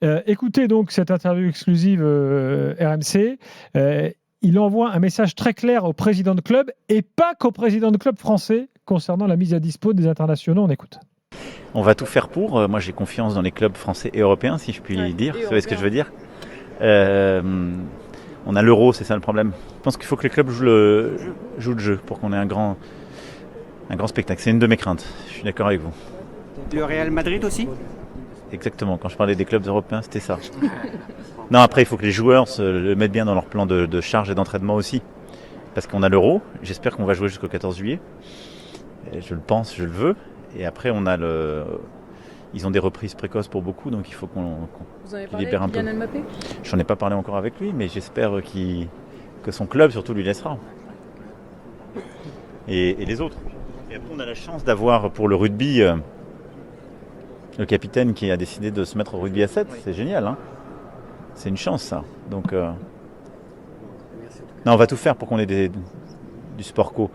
Écoutez donc cette interview exclusive RMC. Il envoie un message très clair au président de club et pas qu'au président de club français concernant la mise à dispo des internationaux. On écoute. On va tout faire pour. Moi, j'ai confiance dans les clubs français et européens, si je puis dire. Vous savez ce que je veux dire. On a l'euro, c'est ça le problème. Je pense qu'il faut que les clubs jouent le jeu pour qu'on ait un grand spectacle. C'est une de mes craintes. Je suis d'accord avec vous. Le Real Madrid aussi ? Exactement. Quand je parlais des clubs européens, c'était ça. Non, après, il faut que les joueurs le mettent bien dans leur plan de charge et d'entraînement aussi. Parce qu'on a l'euro. J'espère qu'on va jouer jusqu'au 14 juillet. Et je le pense, je le veux. Et après, on a ils ont des reprises précoces pour beaucoup, donc il faut Vous avez parlé libère un avec peu. Kylian Mbappé ? J'en ai pas parlé encore avec lui, mais j'espère que son club surtout lui laissera. Et les autres. Et après, on a la chance d'avoir pour le rugby le capitaine qui a décidé de se mettre au rugby à 7. C'est génial, hein. C'est une chance, ça. Donc, non, on va tout faire pour qu'on ait du sport co.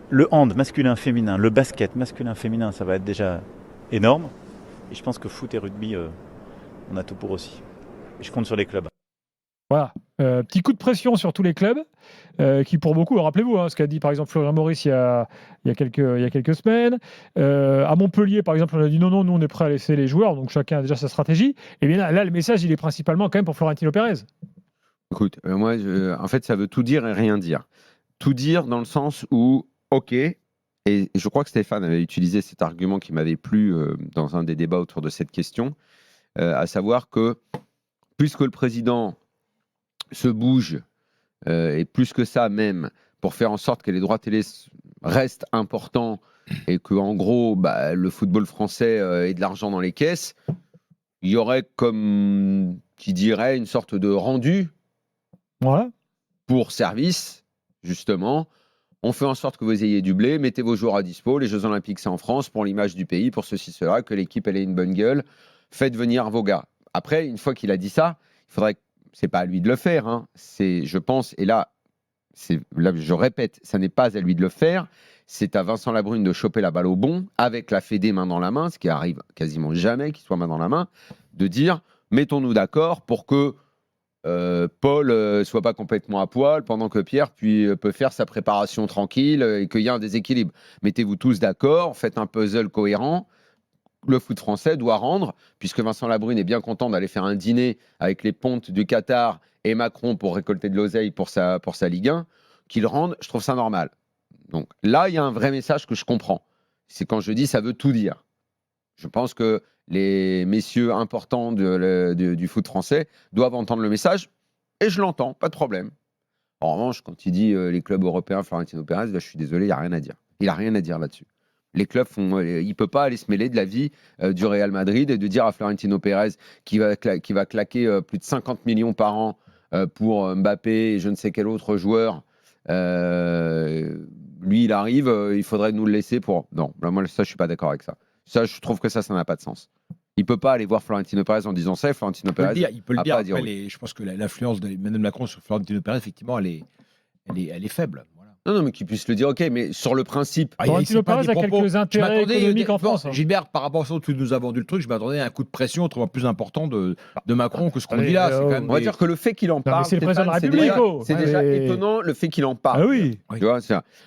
Le hand masculin, féminin, le basket masculin, féminin, ça va être déjà énorme. Et je pense que foot et rugby, on a tout pour aussi. Et je compte sur les clubs. Voilà. Petit coup de pression sur tous les clubs, qui pour beaucoup, rappelez-vous ce qu'a dit par exemple Florian Maurice il y a quelques semaines. À Montpellier, par exemple, on a dit non, nous on est prêt à laisser les joueurs, donc chacun a déjà sa stratégie. Et bien là, le message, il est principalement quand même pour Florentino Pérez. Écoute, moi, en fait, ça veut tout dire et rien dire. Tout dire dans le sens où, ok, et je crois que Stéphane avait utilisé cet argument qui m'avait plu dans un des débats autour de cette question, à savoir que puisque le président se bouge, et plus que ça même, pour faire en sorte que les droits télé restent importants et que, en gros, le football français ait de l'argent dans les caisses, il y aurait, comme qui dirait, une sorte de rendu pour service, justement. On fait en sorte que vous ayez du blé, mettez vos joueurs à dispo, les Jeux Olympiques c'est en France, pour l'image du pays, pour ceci, cela, que l'équipe elle ait une bonne gueule, faites venir vos gars. Après, une fois qu'il a dit ça, il faudrait, c'est pas à lui de le faire, c'est, je pense, et là, je répète, ça n'est pas à lui de le faire, c'est à Vincent Labrune de choper la balle au bon, avec la Fédé main dans la main, ce qui arrive quasiment jamais qu'il soit main dans la main, de dire, mettons-nous d'accord pour que Paul soit pas complètement à poil pendant que Pierre peut faire sa préparation tranquille et qu'il y a un déséquilibre. Mettez-vous tous d'accord, faites un puzzle cohérent. Le foot français doit rendre, puisque Vincent Labrune est bien content d'aller faire un dîner avec les pontes du Qatar et Macron pour récolter de l'oseille pour sa Ligue 1, qu'il rende, je trouve ça normal. Donc là, il y a un vrai message que je comprends. C'est quand je dis ça veut tout dire. Je pense que les messieurs importants du foot français doivent entendre le message, et je l'entends, pas de problème. En revanche, quand il dit les clubs européens, Florentino Pérez, je suis désolé, il n'y a rien à dire. Il n'a rien à dire là-dessus. Les clubs il ne peut pas aller se mêler de la vie du Real Madrid et de dire à Florentino Pérez qui va claquer plus de 50 millions par an pour Mbappé et je ne sais quel autre joueur. Lui, il arrive, il faudrait nous le laisser pour... Non, moi, ça, je ne suis pas d'accord avec ça. Ça, je trouve que ça n'a pas de sens. Il ne peut pas aller voir Florentino Pérez en disant ça. Florentino Pérez il peut le dire. Après, oui. Je pense que l'influence de Emmanuel Macron sur Florentino Pérez, effectivement, elle est faible. Voilà. Non, mais qu'il puisse le dire, ok, mais sur le principe. Florentino Pérez a quelques intérêts économiques en France. Gilbert, par rapport à ça, tu nous as vendu le truc, je m'attendais à un coup de pression autrement plus important de Macron que ce qu'on dit là. C'est quand même on va dire que le fait qu'il en parle, c'est le président de la République. C'est déjà étonnant le fait qu'il en parle. Ah oui. Tu vois,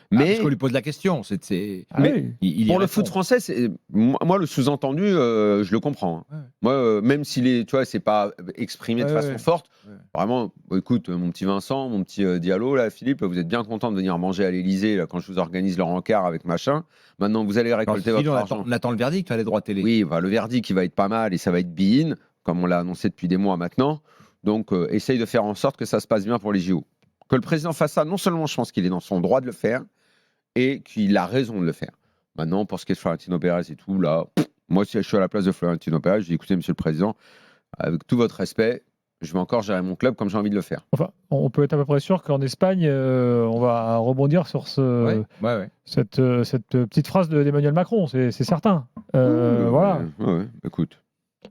mais parce qu'on lui pose la question. Pour le foot français, moi, le sous-entendu, je le comprends. Ouais. Moi, même s'il est, tu vois, c'est pas exprimé de façon forte. Ouais. Vraiment, écoute, mon petit Vincent, mon petit Diallo, là, Philippe, vous êtes bien content de venir manger à l'Élysée quand je vous organise le rencard avec machin. Maintenant, vous allez récolter votre argent. On attend le verdict, les droits télé. Oui, le verdict, qui va être pas mal et ça va être be-in, comme on l'a annoncé depuis des mois maintenant. Donc, essaye de faire en sorte que ça se passe bien pour les JO. Que le président fasse ça, non seulement je pense qu'il est dans son droit de le faire et qu'il a raison de le faire. Maintenant, pour ce qui est de Florentino Pérez et tout, là, moi, si je suis à la place de Florentino Pérez, je dis écoutez, monsieur le président, avec tout votre respect, je vais encore gérer mon club comme j'ai envie de le faire. Enfin, on peut être à peu près sûr qu'en Espagne, on va rebondir sur cette petite phrase d'Emmanuel Macron, c'est certain. Voilà. Ouais, écoute.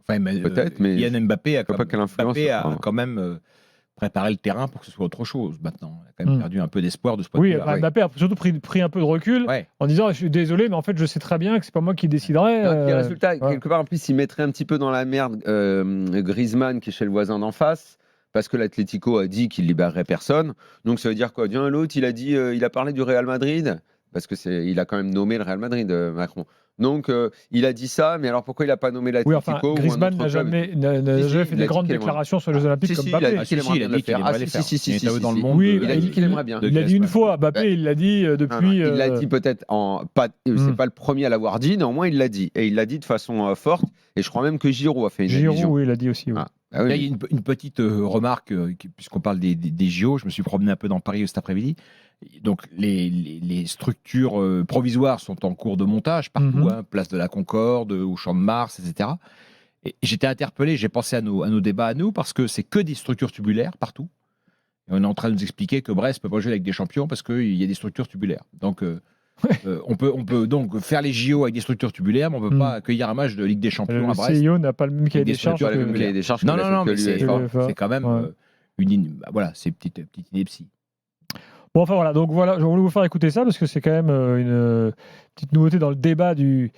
Peut-être, mais Yann Mbappé a quand même préparer le terrain pour que ce soit autre chose maintenant. Il a quand même Mm. perdu un peu d'espoir de ce point Oui, de vue-là. Mbappé a surtout pris un peu de recul Ouais. en disant je suis désolé, mais en fait je sais très bien que c'est pas moi qui déciderai. Donc, les résultats, voilà. quelque part, en plus, il mettrait un petit peu dans la merde Griezmann qui est chez le voisin d'en face. Parce que l'Atlético a dit qu'il libérerait personne. Donc ça veut dire quoi? Tiens, l'autre, il a dit, il a parlé du Real Madrid. Parce que il a quand même nommé le Real Madrid, Macron. Donc il a dit ça, mais alors pourquoi il n'a pas nommé Oui, l'Atlético enfin, ou un Griezmann autre n'a club? jamais, Si, jamais il fait a des dit qu'il grandes aimerait. déclarations sur les Jeux Olympiques Si, comme si, Mbappé. il a dit qu'il aimerait bien le faire. aimerait Ah, les si, faire. si, si, Il est si, à eux dans si, le si. monde. Oui, Il a dit qu'il aimerait bien. de Il l'a dit une Griezmann. fois, Mbappé, il l'a dit Non, non, depuis. il l'a dit peut-être c'est Hmm. pas le premier à l'avoir dit, néanmoins il l'a dit. Et il l'a dit de façon forte. Et je crois même que Giroud a fait une Giroud, allusion. oui, il l'a dit aussi. Oui. Ah, bah oui, Là, il y a une petite remarque, puisqu'on parle des JO, je me suis promené un peu dans Paris cet après-midi. Donc, les structures provisoires sont en cours de montage partout, Mhm. hein, place de la Concorde, au Champ de Mars, etc. Et j'étais interpellé, j'ai pensé à nos débats à nous, parce que c'est que des structures tubulaires partout. Et on est en train de nous expliquer que Brest ne peut pas jouer avec des champions parce qu'il y a des structures tubulaires. Donc, on peut donc faire les JO avec des structures tubulaires, mais on ne peut pas accueillir un match de Ligue des Champions Le à Brest. CIO n'a pas le même cahier Avec des des charges structures pas le même que. cahier des charges Non, que non, non, mais c'est l'UEFA. quand même Ouais. voilà, c'est petite ineptie. Bon, enfin voilà, donc voilà, je voulais vous faire écouter ça parce que c'est quand même une petite nouveauté dans le débat de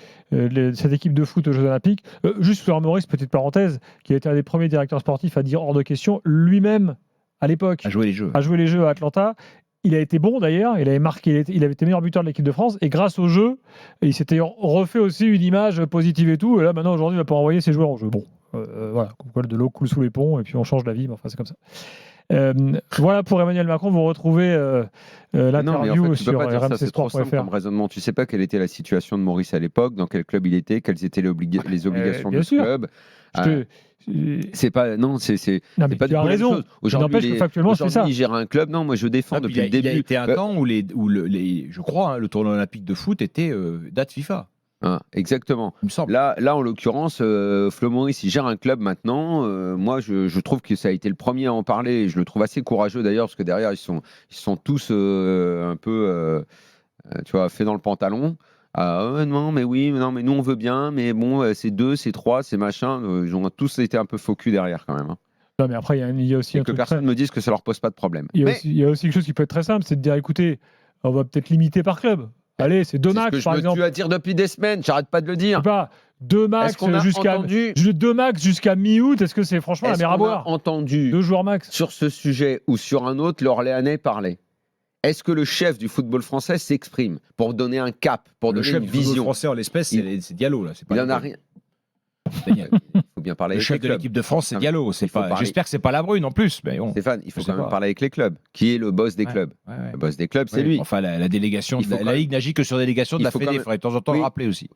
cette équipe de foot aux Jeux Olympiques. Juste Florent Maurice, petite parenthèse, qui a été un des premiers directeurs sportifs à dire hors de question, lui-même, à l'époque, À jouer les jeux. a joué les Jeux à Atlanta. Il a été bon d'ailleurs, il avait marqué, il avait été meilleur buteur de l'équipe de France et grâce au jeu, il s'était refait aussi une image positive et tout. Et là maintenant aujourd'hui, il va pas envoyer ses joueurs en jeu. Bon, voilà, comme quoi de l'eau coule sous les ponts et puis on change d'avis, mais enfin c'est comme ça. Voilà pour Emmanuel Macron, vous retrouvez Non, mais en l'interview fait, tu peux sur pas dire ça, c'est trop simple rmcsport.fr. comme raisonnement. Tu sais pas quelle était la situation de Maurice à l'époque, dans quel club il était, quelles étaient les obligations bien de ce sûr. club. Je te- C'est pas non, c'est Non, mais pas tu du as tout la même raison. chose. Aujourd'hui, N'empêche que factuellement, c'est ça. il gère un club. Non, moi je défends Ah, puis depuis le il a début. été un temps où je crois, hein, le tournoi olympique de foot était date FIFA, Exactement. il me semble. Là, en l'occurrence, Flo Maurice, il gère un club maintenant. Moi, je trouve que ça a été le premier à en parler. Et je le trouve assez courageux d'ailleurs, parce que derrière, ils sont tous un peu, tu vois, faits dans le pantalon. Non, mais oui, non, mais nous on veut bien, mais bon, c'est 2, c'est 3, c'est machin. Ils ont tous été un peu faux cul derrière quand même. Hein. Non, mais après, il y a aussi Et un que truc personne me dise que ça leur pose pas de problème. il y a Mais aussi- il y a aussi quelque chose qui peut être très simple, c'est de dire écoutez, on va peut-être limiter par club. Allez, c'est deux c'est ce max que je par me exemple. tue à dire depuis des semaines. J'arrête pas de le Je dire. sais pas, deux max Est-ce qu'on a jusqu'à entendu, deux max jusqu'à mi-août. Est-ce que c'est franchement la est-ce mer à qu'on a boire entendu Deux joueurs max. sur ce sujet ou sur un autre l'Orléanais parler? Est-ce que le chef du football français s'exprime pour donner un cap, pour Le donner chef une du football vision? français en l'espèce, c'est Diallo là. C'est pas Il en a le- rien. Daniel. Il faut bien parler Le avec chef les de clubs. l'équipe de France, c'est Ah, Diallo. il faut parler. J'espère que c'est pas la Brune en plus. Mais bon. Stéphane, il faut Je quand sais même pas. parler avec les clubs. Qui est le boss des Ouais, clubs? ouais, ouais. Le boss des clubs, c'est Ouais, lui. Enfin, la délégation, Il faut la quand même- Ligue n'agit que sur délégation de il la faut Fédé. quand Il même- faudrait de temps en temps Oui. le rappeler aussi.